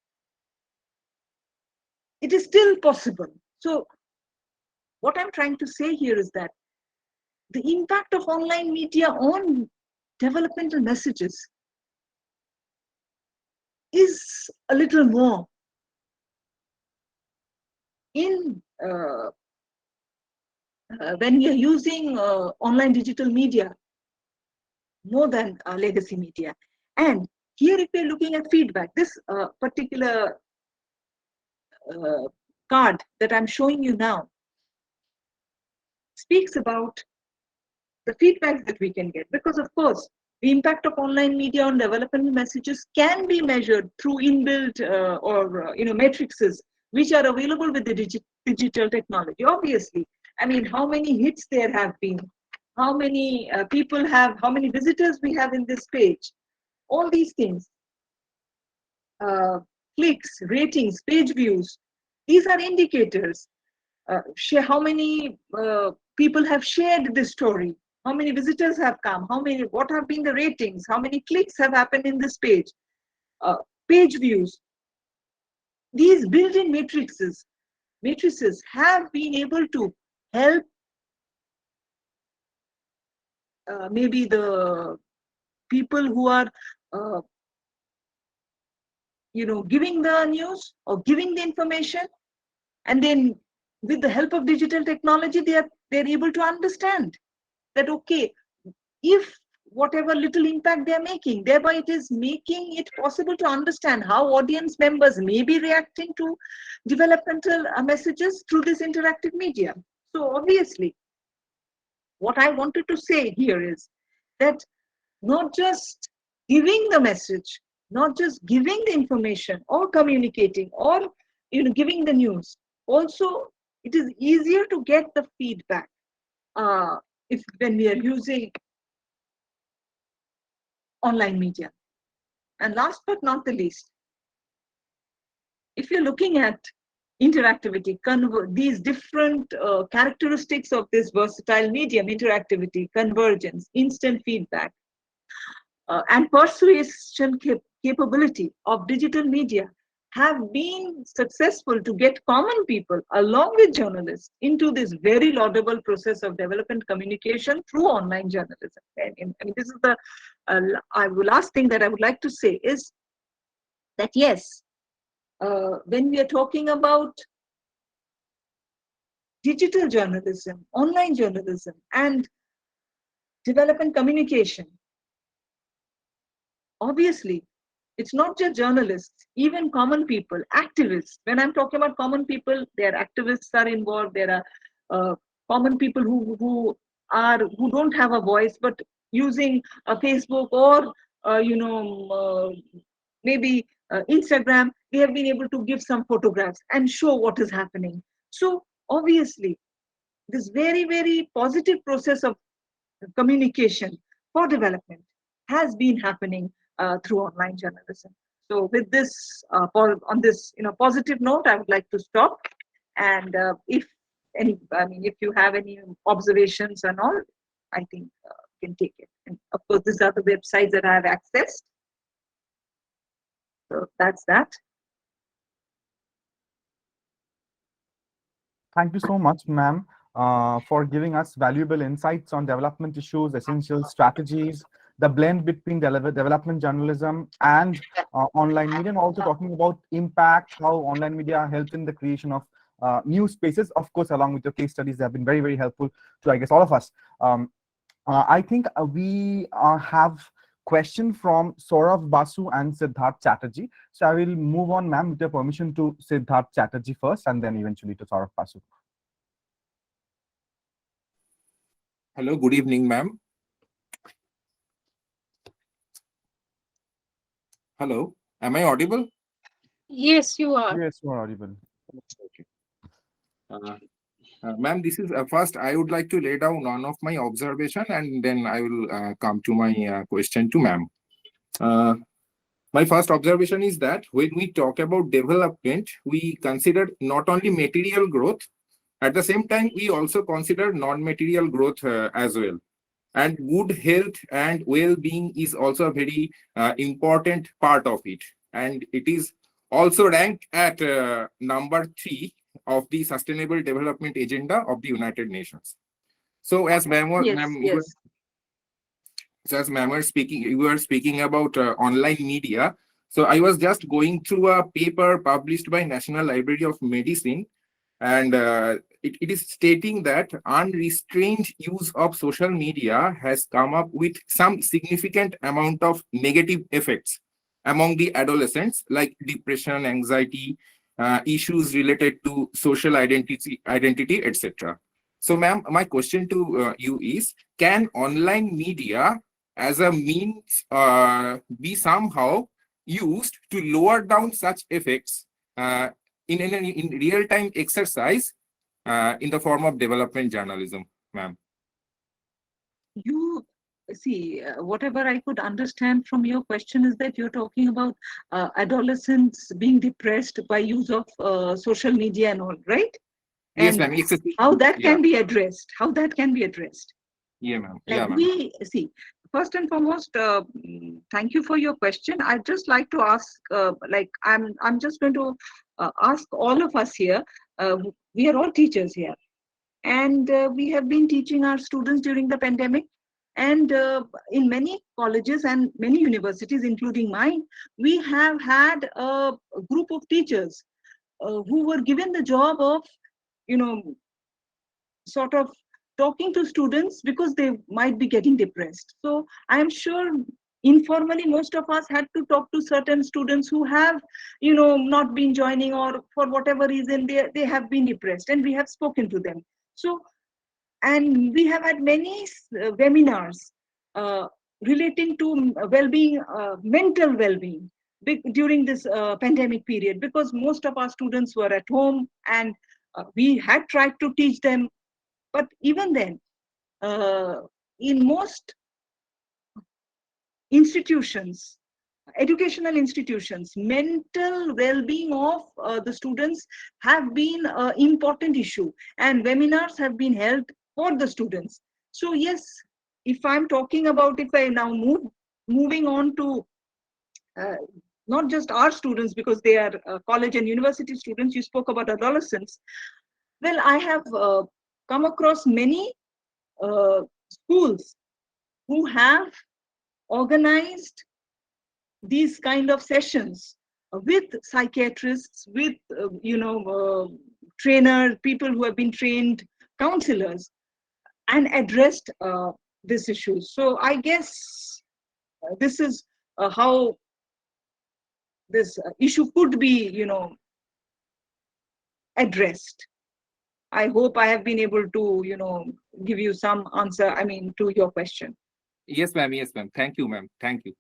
it is still possible. So what I'm trying to say here is that the impact of online media on developmental messages is a little more in when we are using online digital media more than legacy media. And here, if we're looking at feedback, this particular card that I'm showing you now speaks about the feedback that we can get, because of course the impact of online media on developmental messages can be measured through inbuilt matrices which are available with the digital technology. Obviously, I mean, how many hits there have been, how many people have, how many visitors we have in this page, all these things, clicks, ratings, page views, these are indicators. How many people have shared this story, how many visitors have come, what have been the ratings, how many clicks have happened in this page, page views. These built-in matrices have been able to help maybe the people who are giving the news or giving the information, and then with the help of digital technology they're able to understand that, okay, if whatever little impact they're making, thereby it is making it possible to understand how audience members may be reacting to developmental messages through this interactive media. So obviously, what I wanted to say here is that not just giving the message, not just giving the information or communicating or giving the news, also it is easier to get the feedback when we are using online media. And last but not the least, if you're looking at interactivity, these different characteristics of this versatile medium, interactivity, convergence, instant feedback, and persuasion capability of digital media have been successful to get common people along with journalists into this very laudable process of development communication through online journalism. And this is the last thing that I would like to say is that yes, when we are talking about digital journalism, online journalism, and development communication, obviously, it's not just journalists, even common people, activists. When I'm talking about common people, there are activists are involved. There are common people who don't have a voice, but using Facebook or maybe Instagram, they have been able to give some photographs and show what is happening. So obviously, this very, very positive process of communication for development has been happening through online journalism. So with this, on this positive note, I would like to stop. And if you have any observations and all, I think you can take it. And of course, these are the websites that I have accessed. So that's that. Thank you so much, ma'am, for giving us valuable insights on development issues, essential strategies, the blend between development journalism and online media, and also talking about impact, how online media helps in the creation of new spaces. Of course, along with your case studies, they have been very, very helpful to, I guess, all of us. I think we have question from Saurav Basu and Siddharth Chatterjee. So I will move on, ma'am, with your permission, to Siddharth Chatterjee first, and then eventually to Saurav Basu. Hello, good evening, ma'am. Hello, am I audible? Yes, you are. Yes, you are audible. Okay. Ma'am, this is first I would like to lay down one of my observation, and then I will come to my question to ma'am. My first observation is that when we talk about development, we consider not only material growth, at the same time, we also consider non-material growth as well. And good health and well-being is also a very important part of it. And it is also ranked at number 3 of the Sustainable Development Agenda of the United Nations. So as ma'am was speaking, you were speaking about online media. So I was just going through a paper published by National Library of Medicine, and it is stating that unrestrained use of social media has come up with some significant amount of negative effects among the adolescents, like depression, anxiety, issues related to social identity, etc. So, ma'am, my question to you is: can online media as a means be somehow used to lower down such effects in real-time exercise in the form of development journalism, ma'am? You see, whatever I could understand from your question is that you're talking about adolescents being depressed by use of social media and all, right? Yes, And ma'am. how that can be addressed. How that can be addressed. Yeah, ma'am. Like Yeah, ma'am. we see, first and foremost, thank you for your question. I'd just like to ask, like I'm just going to ask all of us here. We are all teachers here, and we have been teaching our students during the pandemic. And in many colleges and many universities, including mine, we have had a group of teachers who were given the job of, you know, sort of talking to students because they might be getting depressed. So I am sure informally most of us had to talk to certain students who have, you know, not been joining, or for whatever reason they have been depressed, and we have spoken to them. So, and we have had many webinars uh, relating to well-being, mental well-being, during this pandemic period, because most of our students were at home, and we had tried to teach them. But even then, in most institutions, educational institutions, mental well-being of the students have been an important issue, and webinars have been held for the students. So yes, if I'm talking about, if I now moving on to uh, not just our students, because they are college and university students, you spoke about adolescents. Well, I have come across many schools who have organized these kind of sessions with psychiatrists, with trainers, people who have been trained, counselors, and addressed this issue. So I guess this is how this issue could be, addressed. I hope I have been able to, give you some answer, to your question. Yes, ma'am. Yes, ma'am. Thank you, ma'am. Thank you.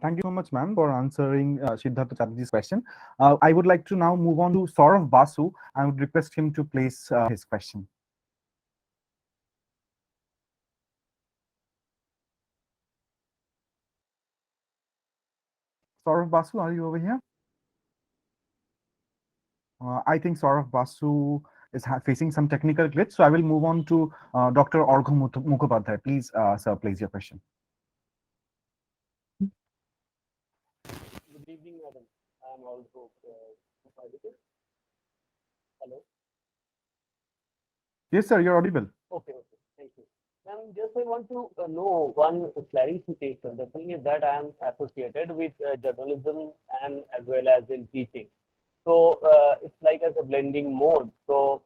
Thank you so much, ma'am, for answering Siddhartha Chatterjee's question. I would like to now move on to Saurav Basu. I would request him to place his question. Saurav Basu, are you over here? I think Saurav Basu is facing some technical glitch, so I will move on to Dr. Orgho Mukhopadhyay. Please, sir, place your question. Good evening, madam. I am also hello. Yes, sir, you're audible. Okay, thank you. Ma'am, just I want to know one clarification. The thing is that I am associated with journalism and as well as in teaching. So it's like as a blending mode. So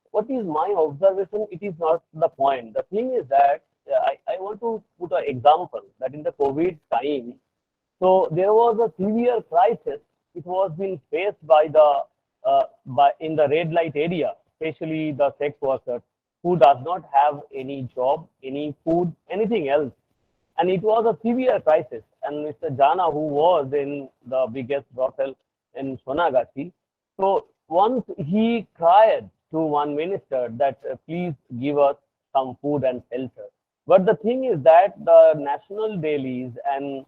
what is my observation? It is not the point. The thing is that I want to put an example that in the COVID time, so there was a severe crisis. It was being faced by the in the red light area, especially the sex workers who does not have any job, any food, anything else. And it was a severe crisis. And Mr. Jana, who was in the biggest brothel in Sonagachi, so once he cried to one minister that please give us some food and shelter. But the thing is that the national dailies and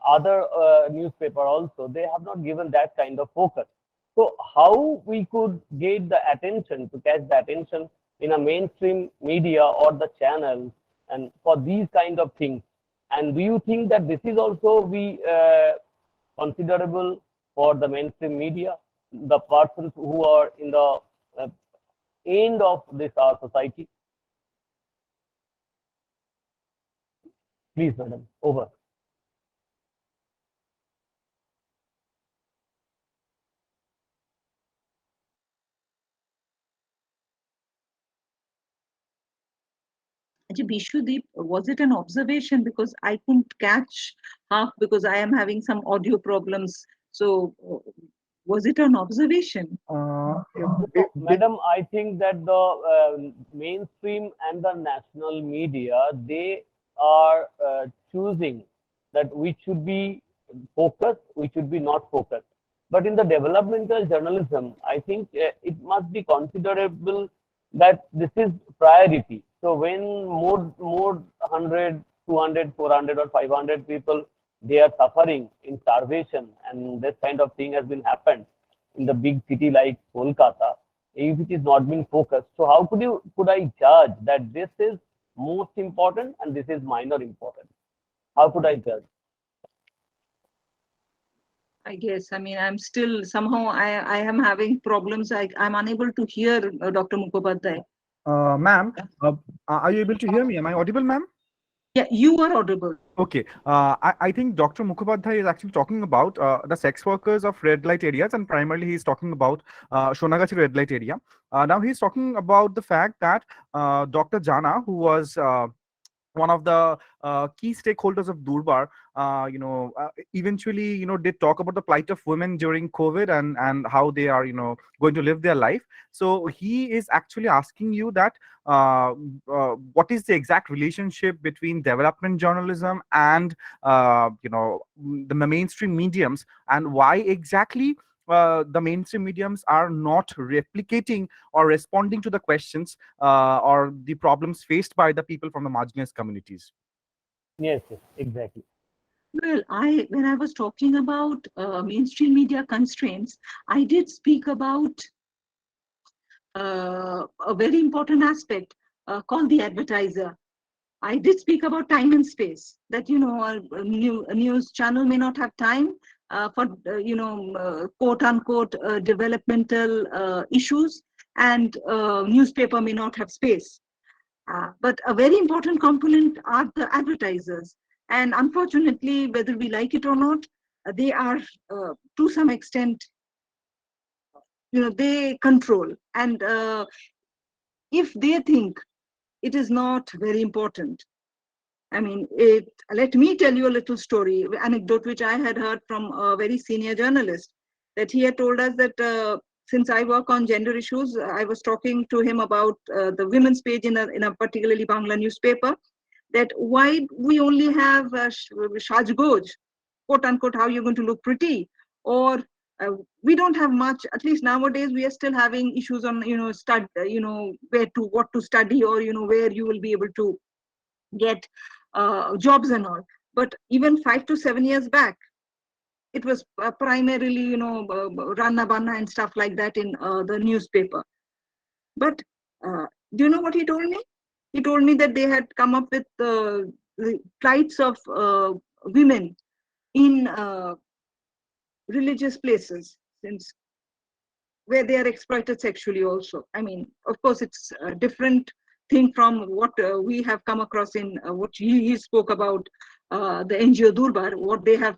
other newspaper also, they have not given that kind of focus. So how we could get the attention, to catch the attention in a mainstream media or the channels, and for these kind of things? And do you think that this is also be considerable for the mainstream media, the persons who are in the end of this our society? Please, madam, over. Bishudeep, was it an observation? Because I couldn't catch half because I am having some audio problems. So was it an observation? Madam, I think that the mainstream and the national media, they are choosing that we should be focused, we should be not focused. But in the developmental journalism, I think it must be considerable that this is priority. So when more 100, 200, 400 or 500 people, they are suffering in starvation, and this kind of thing has been happened in the big city like Kolkata. if it is not being focused. So how could I judge that this is most important and this is minor important? How could I judge? I guess, I mean, I'm still somehow, I am having problems. I'm unable to hear Dr. Mukhopadhyay. Ma'am, are you able to hear me? Am I audible, ma'am? Yeah, you are audible. Okay. I think Dr. Mukhopadhyay is actually talking about the sex workers of red light areas, and primarily he's talking about Shonagachi red light area. Now he's talking about the fact that Dr. Jana, who was one of the key stakeholders of Durbar, eventually, did talk about the plight of women during COVID and how they are, going to live their life. So he is actually asking you that what is the exact relationship between development journalism and, the mainstream mediums, and why exactly the mainstream mediums are not replicating or responding to the questions or the problems faced by the people from the marginalized communities. Yes, yes, exactly. Well, when I was talking about mainstream media constraints, I did speak about a very important aspect called the advertiser. I did speak about time and space, that, a news channel may not have time for, quote unquote, developmental issues, and newspaper may not have space. But a very important component are the advertisers. And unfortunately, whether we like it or not, they are, to some extent, they control. And if they think it is not very important, I mean, let me tell you a little story, anecdote, which I had heard from a very senior journalist, that he had told us that since I work on gender issues, I was talking to him about the women's page in a particularly Bangla newspaper, that why we only have Shajgoj, quote unquote, how you're going to look pretty, or we don't have much. At least nowadays, we are still having issues on, what to study, or, where you will be able to get jobs and all. But even 5 to 7 years back, it was primarily, ranna banna and stuff like that in the newspaper. But do you know what he told me? He told me that they had come up with the plights of women in religious places, since where they are exploited sexually also. I mean, of course, it's a different thing from what we have come across in what he spoke about, the NGO Durbar, what they have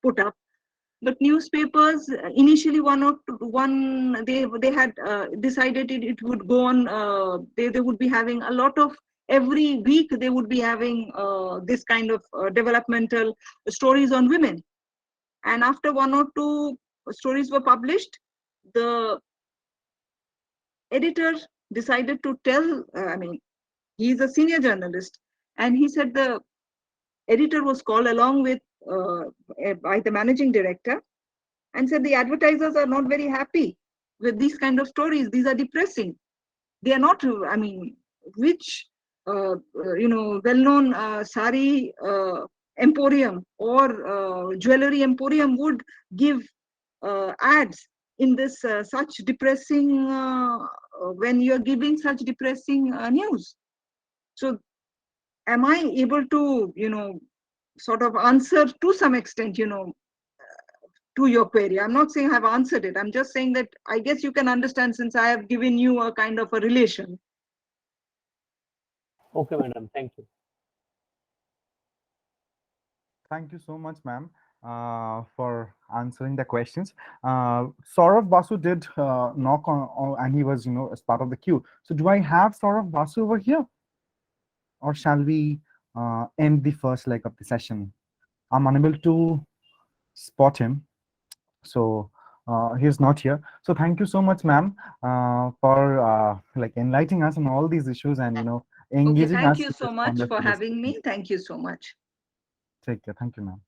put up. But newspapers, initially they had decided it would go on, they would be having a lot of, every week they would be having this kind of developmental stories on women. And after 1 or 2 stories were published, the editor decided to tell, he's a senior journalist, and he said the editor was called along with by the managing director, and said the advertisers are not very happy with these kind of stories. These are depressing. They are not, which, well-known sari emporium or jewelry emporium would give ads in this such depressing, when you're giving such depressing news. So am I able to, sort of answer to some extent, to your query? I'm not saying I've answered it. I'm just saying that I guess you can understand, since I have given you a kind of a relation. Okay, madam. Thank you. Thank you so much, ma'am, for answering the questions. Saurav Basu did knock on, and he was, as part of the queue. So do I have Saurav Basu over here? Or shall we end the first leg of the session? I'm unable to spot him. So he's not here. So thank you so much, ma'am, for enlightening us on all these issues and, engaging us. Thank you so much for having me. Thank you so much. Take care. Thank you, ma'am.